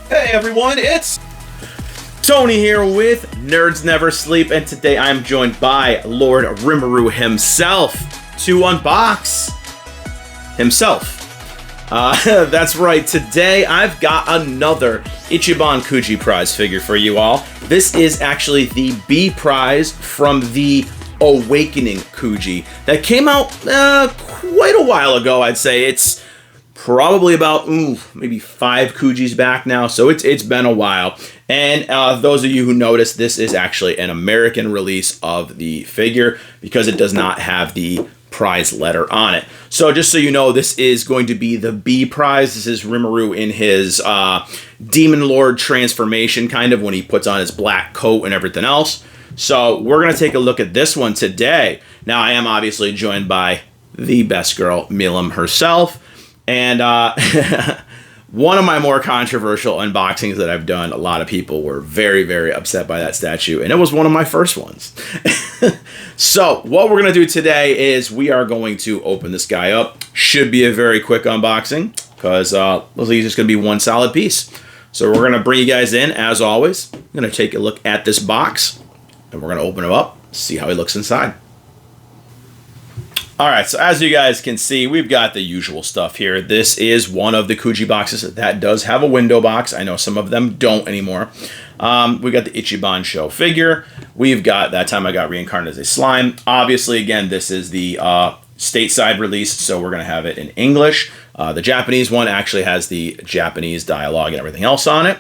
Hey everyone, it's Tony here with Nerds Never Sleep, and today I'm joined by Lord Rimuru himself to unbox himself. That's right, today I've got another ICHIBAN Kuji prize figure for you all. This is actually the B prize from the Awakening Kuji that came out quite a while ago, I'd say. It's probably about maybe 5 Kujis back now, so it's been a while. And those of you who noticed, this is actually an American release of the figure because it does not have the prize letter on it. So just so you know, this is going to be the B prize. This is Rimuru in his Demon Lord transformation, kind of, when he puts on his black coat and everything else. So we're going to take a look at this one today. Now, I am obviously joined by the best girl, Milam herself. And one of my more controversial unboxings that I've done, a lot of people were very, very upset by that statue, and it was one of my first ones. So what we're going to do today is we are going to open this guy up. Should be a very quick unboxing because looks like it's just going to be one solid piece. So we're going to bring you guys in, as always. I'm going to take a look at this box, and we're going to open him up, see how he looks inside. Alright, so as you guys can see, we've got the usual stuff here. This is one of the Kuji boxes that does have a window box. I know some of them don't anymore. We got the ICHIBAN show figure. We've got That Time I Got Reincarnated as a Slime. Obviously, again, this is the stateside release, so we're going to have it in English. The Japanese one actually has the Japanese dialogue and everything else on it.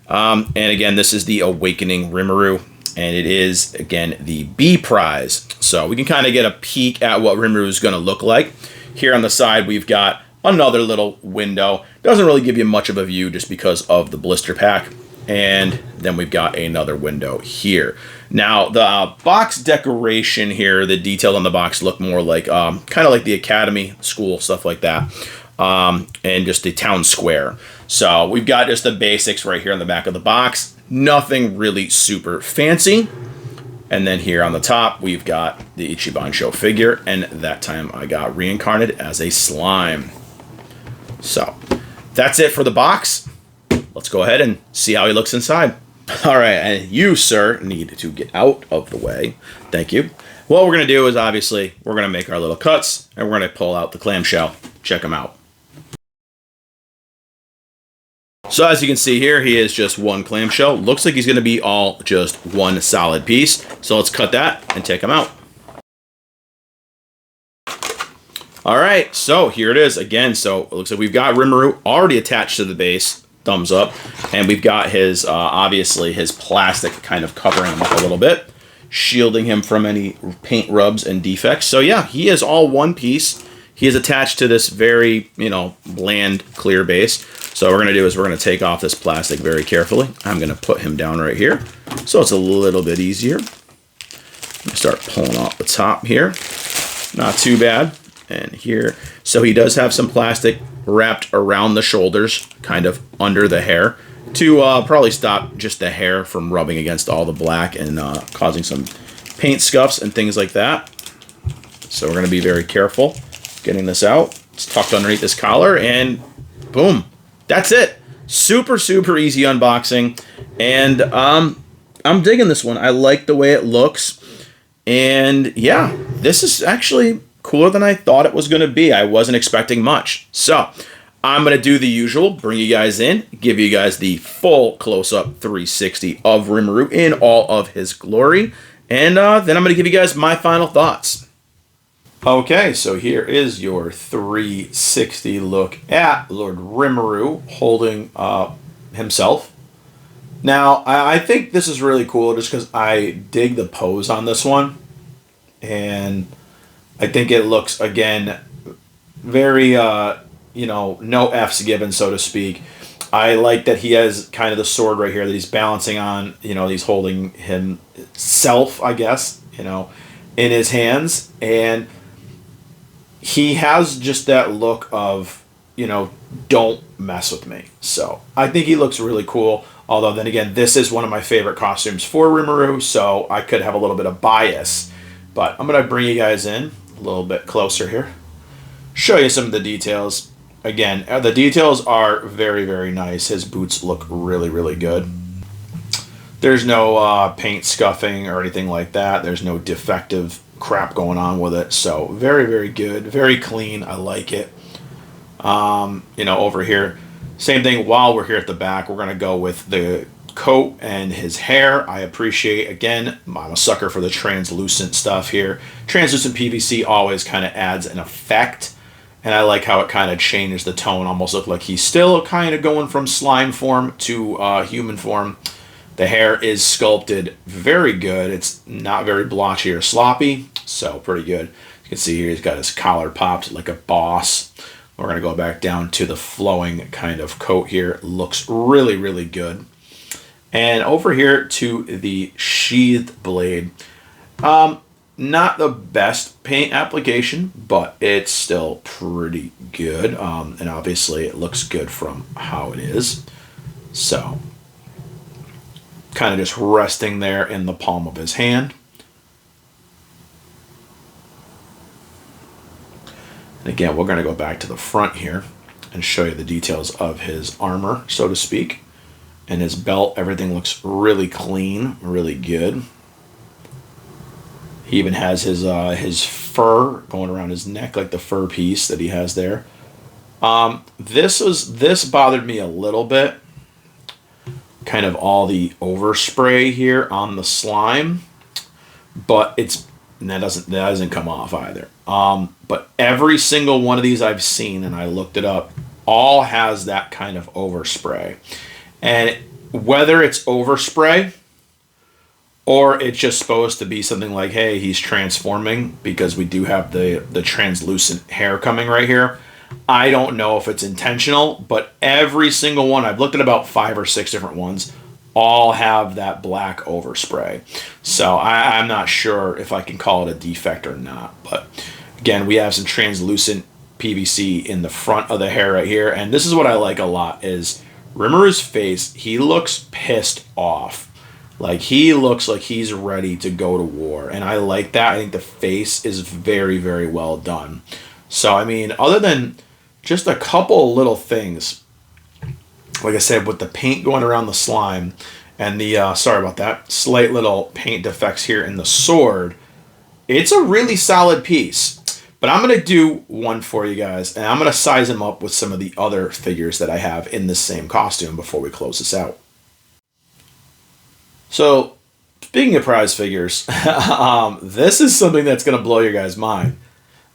And again, this is the Awakening Rimuru. And it is, again, the B prize. So we can kind of get a peek at what Rimuru is going to look like. Here on the side, we've got another little window. Doesn't really give you much of a view just because of the blister pack. And then we've got another window here. Now, the box decoration here, the detail on the box look more like, kind of like the academy, school, stuff like that. And just the town square. So we've got just the basics right here on the back of the box. Nothing really super fancy. And then here on the top, we've got the ICHIBAN show figure, and That Time I Got Reincarnated as a Slime. So that's it for the box. Let's go ahead and see how he looks inside. All right, and you, sir, need to get out of the way. Thank you. What we're going to do is, obviously, we're going to make our little cuts, and we're going to pull out the clamshell. Check them out. So as you can see here, he is just one clamshell. Looks like he's going to be all just one solid piece. So let's cut that and take him out. All right, so here it is again. So it looks like we've got Rimuru already attached to the base. Thumbs up. And we've got his, obviously, his plastic kind of covering him up a little bit, shielding him from any paint rubs and defects. So yeah, he is all one piece. He is attached to this very, bland, clear base. So what we're going to do is we're going to take off this plastic very carefully. I'm going to put him down right here so it's a little bit easier. Start pulling off the top here. Not too bad. And here, so he does have some plastic wrapped around the shoulders, kind of under the hair, to probably stop just the hair from rubbing against all the black and causing some paint scuffs and things like that. So we're going to be very careful getting this out. It's tucked underneath this collar, and boom. That's it. Super, super easy unboxing. And I'm digging this one. I like the way it looks. And yeah, this is actually cooler than I thought it was going to be. I wasn't expecting much. So I'm going to do the usual, bring you guys in, give you guys the full close-up 360 of Rimuru in all of his glory. And then I'm going to give you guys my final thoughts. Okay, so here is your 360 look at Lord Rimuru holding himself. Now, I think this is really cool just because I dig the pose on this one. And I think it looks, again, very, no F's given, so to speak. I like that he has kind of the sword right here that he's balancing on. He's holding himself, I guess, in his hands. And he has just that look of, don't mess with me. So I think he looks really cool. Although then again, this is one of my favorite costumes for Rimuru, so I could have a little bit of bias. But I'm going to bring you guys in a little bit closer here. Show you some of the details. again, the details are very, very nice. His boots look really, really good. There's no paint scuffing or anything like that. There's no defective crap going on with it. So very, very good. Very clean. I like it. Over here, same thing. While we're here at the back, we're going to go with the coat and his hair. I appreciate, again, I'm a sucker for the translucent stuff here. Translucent PVC always kind of adds an effect. And I like how it kind of changes the tone. Almost look like he's still kind of going from slime form to human form. The hair is sculpted very good. It's not very blotchy or sloppy, so pretty good. You can see here he's got his collar popped like a boss. We're going to go back down to the flowing kind of coat here. Looks really, really good. And over here to the sheathed blade. Not the best paint application, but it's still pretty good. And obviously it looks good from how it is. So, kind of just resting there in the palm of his hand. And again, we're going to go back to the front here and show you the details of his armor, so to speak. And his belt, everything looks really clean, really good. He even has his fur going around his neck, like the fur piece that he has there. This bothered me a little bit. Kind of all the overspray here on the slime, but that doesn't come off either. But every single one of these I've seen, and I looked it up, all has that kind of overspray. And whether it's overspray or it's just supposed to be something like, hey, he's transforming because we do have the translucent hair coming right here. I don't know if it's intentional, but every single one, I've looked at about 5 or 6 different ones, all have that black overspray. So I'm not sure if I can call it a defect or not. But again, we have some translucent PVC in the front of the hair right here. And this is what I like a lot is Rimuru's face, he looks pissed off. Like he looks like he's ready to go to war. And I like that. I think the face is very, very well done. So, I mean, other than just a couple little things, like I said, with the paint going around the slime and the, sorry about that, slight little paint defects here in the sword, it's a really solid piece. But I'm going to do one for you guys, and I'm going to size him up with some of the other figures that I have in this same costume before we close this out. So, speaking of prize figures, this is something that's going to blow your guys' mind.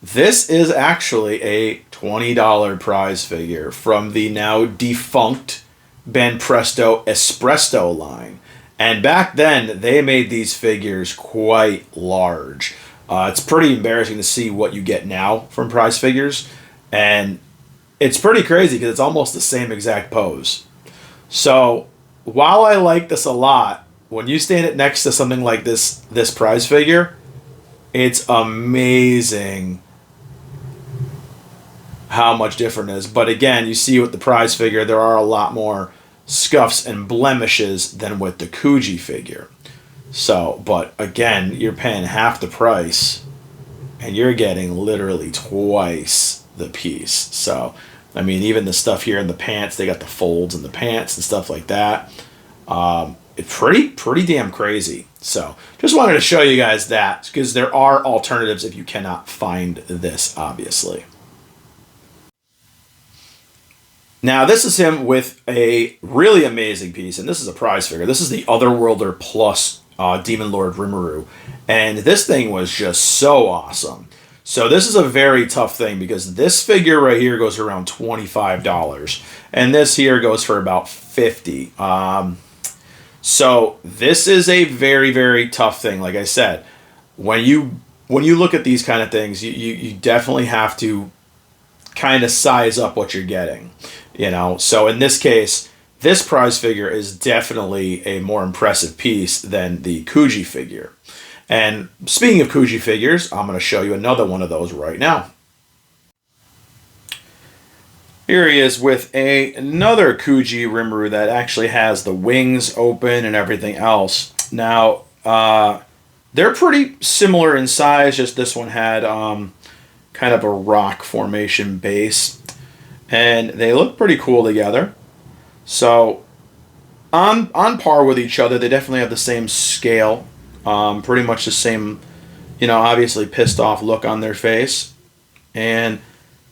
This is actually a $20 prize figure from the now defunct Banpresto Espresso line. And back then, they made these figures quite large. It's pretty embarrassing to see what you get now from prize figures. And it's pretty crazy because it's almost the same exact pose. So, while I like this a lot, when you stand it next to something like this prize figure, it's amazing how much different it is. But again, you see with the prize figure, there are a lot more scuffs and blemishes than with the Kuji figure. So, but again, you're paying half the price and you're getting literally twice the piece. So, I mean, even the stuff here in the pants, they got the folds in the pants and stuff like that. It's pretty damn crazy. So, just wanted to show you guys that because there are alternatives if you cannot find this, obviously. Now, this is him with a really amazing piece, and this is a prize figure. This is the Otherworlder Plus Demon Lord Rimuru, and this thing was just so awesome. So this is a very tough thing because this figure right here goes around $25, and this here goes for about $50. So this is a very, very tough thing. Like I said, when you look at these kind of things, you definitely have to kind of size up what you're getting. So in this case, this prize figure is definitely a more impressive piece than the Kuji figure. And speaking of Kuji figures, I'm going to show you another one of those right now. Here he is with another Kuji Rimuru that actually has the wings open and everything else. Now, they're pretty similar in size, just this one had kind of a rock formation base. and they look pretty cool together. So on par with each other. They definitely have the same scale, pretty much the same, obviously pissed off look on their face, and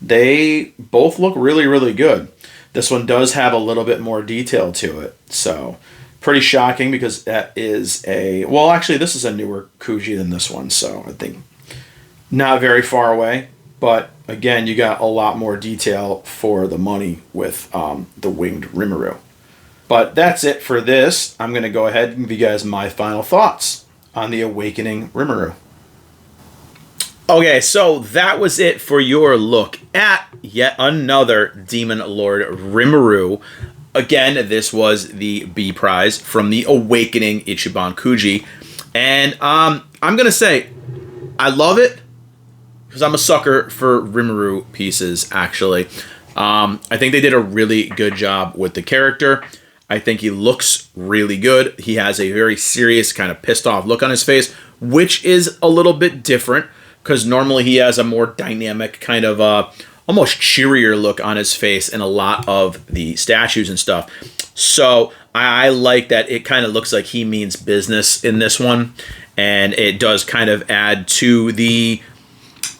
they both look really, really good. This one does have a little bit more detail to it, so pretty shocking because that is actually this is a newer Kuji than this one, so I think not very far away. But again, you got a lot more detail for the money with the winged Rimuru. But that's it for this. I'm going to go ahead and give you guys my final thoughts on the Awakening Rimuru. Okay, so that was it for your look at yet another Demon Lord Rimuru. Again, this was the B prize from the Awakening ICHIBAN Kuji. And I'm going to say, I love it because I'm a sucker for Rimuru pieces, actually. I think they did a really good job with the character. I think he looks really good. He has a very serious kind of pissed off look on his face, which is a little bit different because normally he has a more dynamic kind of almost cheerier look on his face in a lot of the statues and stuff. So I like that it kind of looks like he means business in this one, and it does kind of add to the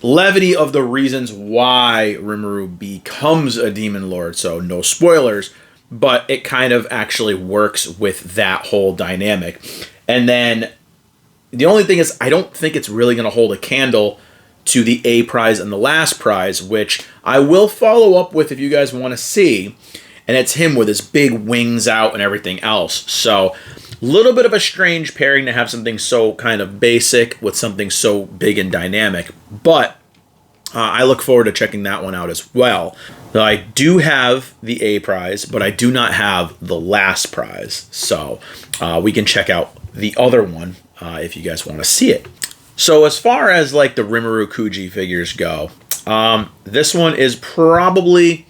levity of the reasons why Rimuru becomes a Demon Lord. So no spoilers, but it kind of actually works with that whole dynamic. And then the only thing is I don't think it's really going to hold a candle to the A prize and the last prize, which I will follow up with if you guys want to see. And it's him with his big wings out and everything else. So a little bit of a strange pairing to have something so kind of basic with something so big and dynamic. But I look forward to checking that one out as well. Now, I do have the A prize, but I do not have the last prize. So we can check out the other one if you guys want to see it. So as far as like the Rimuru Kuji figures go, this one is probably,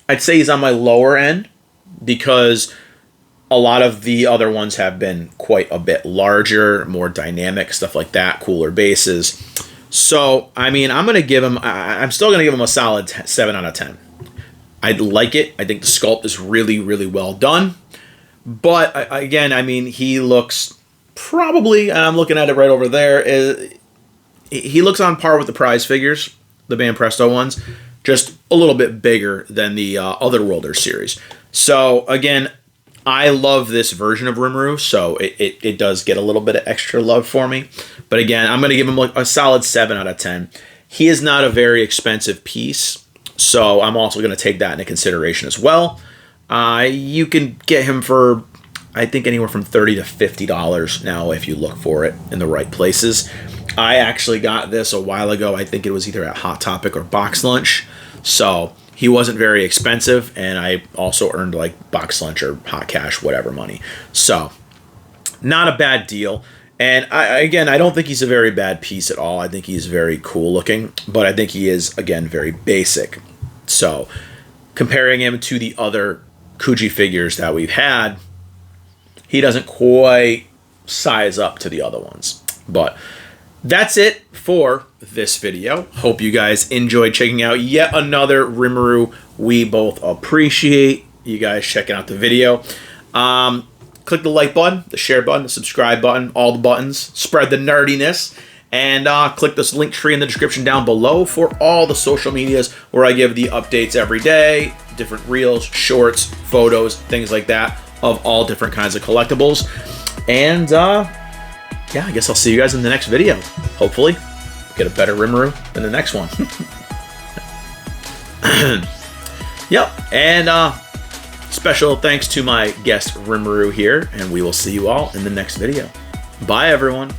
I'd say he's on my lower end because a lot of the other ones have been quite a bit larger, more dynamic, stuff like that, cooler bases. So, I mean, I'm still going to give him a solid 7 out of 10. I like it. I think the sculpt is really, really well done. But, again, I mean, he looks probably, and I'm looking at it right over there, he looks on par with the prize figures, the Ban Presto ones, just a little bit bigger than the other Worlder series. So, again, I love this version of Rimuru, so it does get a little bit of extra love for me. But again, I'm going to give him a solid 7 out of 10. He is not a very expensive piece, so I'm also going to take that into consideration as well. You can get him for, I think, anywhere from $30 to $50 now if you look for it in the right places. I actually got this a while ago. I think it was either at Hot Topic or Box Lunch. So he wasn't very expensive, and I also earned like Box Lunch or Hot Cash, whatever money. So not a bad deal. And I don't think he's a very bad piece at all. I think he's very cool looking, but I think he is, again, very basic. So comparing him to the other Kuji figures that we've had, he doesn't quite size up to the other ones. But that's it for this video. Hope you guys enjoyed checking out yet another Rimuru. We both appreciate you guys checking out the video. Click the like button, the share button, the subscribe button, all the buttons. Spread the nerdiness. And click this link tree in the description down below for all the social medias where I give the updates every day. Different reels, shorts, photos, things like that of all different kinds of collectibles. And yeah, I guess I'll see you guys in the next video. Hopefully, get a better Rimuru than the next one. Yep, and special thanks to my guest Rimuru here, and we will see you all in the next video. Bye, everyone.